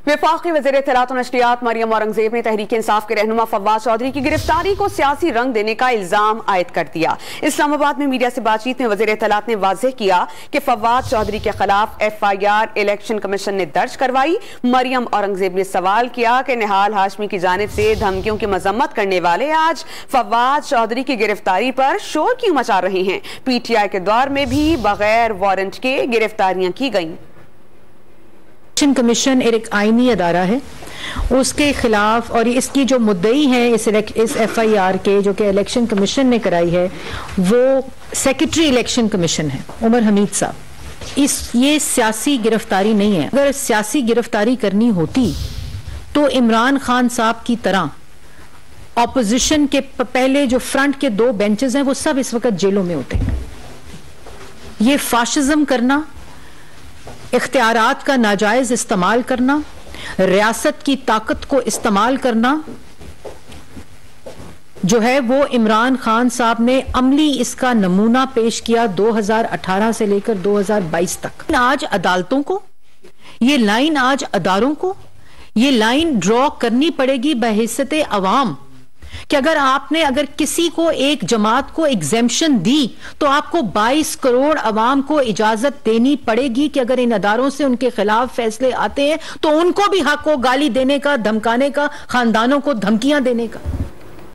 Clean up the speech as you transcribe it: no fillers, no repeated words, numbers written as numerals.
वफाकी वज़ीर इत्तलात और नशरियात मरियम औरंगजेब ने तहरीक इंसाफ के रहनुमा फव्वाद चौधरी की गिरफ्तारी को सियासी रंग देने का इल्जाम आयद कर दिया। इस्लामाबाद में मीडिया से बातचीत में वज़ीर इत्तलात ने वाज़ेह किया कि फव्वाद चौधरी के खिलाफ FIR इलेक्शन कमीशन ने दर्ज करवाई। मरियम औरंगजेब ने सवाल किया कि निहाल हाशमी की जानिब से धमकियों की मजम्मत करने वाले आज फव्वाद चौधरी की गिरफ्तारी पर शोर क्यों मचा रहे हैं। PTI के दौर में भी बगैर वारंट के गिरफ्तारियां की गईं। इलेक्शन कमीशन एक आईनी अदारा है, उसके खिलाफ और इसकी जो मुद्दई है इस FIR के जो कि इलेक्शन कमीशन ने कराई है वो सेक्रेटरी इलेक्शन कमीशन है उमर हमीद साहब। ये सियासी गिरफ्तारी नहीं है। अगर सियासी गिरफ्तारी करनी होती तो इमरान खान साहब की तरह ऑपोजिशन के पहले जो फ्रंट के 2 बेंचेस हैं वो सब इस वक्त जेलों में होते। ये फाशिज्म करना, इख्तियारात का नाजायज इस्तेमाल करना, रियासत की ताकत को इस्तेमाल करना जो है वो इमरान खान साहब ने अमली इसका नमूना पेश किया 2018 से लेकर 2022 तक। आज अदालतों को ये लाइन, आज अदारों को ये लाइन ड्रॉ करनी पड़ेगी बहैसियत अवाम कि अगर किसी को एक जमात को एग्जेम्पशन दी तो आपको 22 करोड़ अवाम को इजाजत देनी पड़ेगी कि अगर इन अदारों से उनके खिलाफ फैसले आते हैं तो उनको भी हक हो गाली देने का, धमकाने का, खानदानों को धमकियां देने का।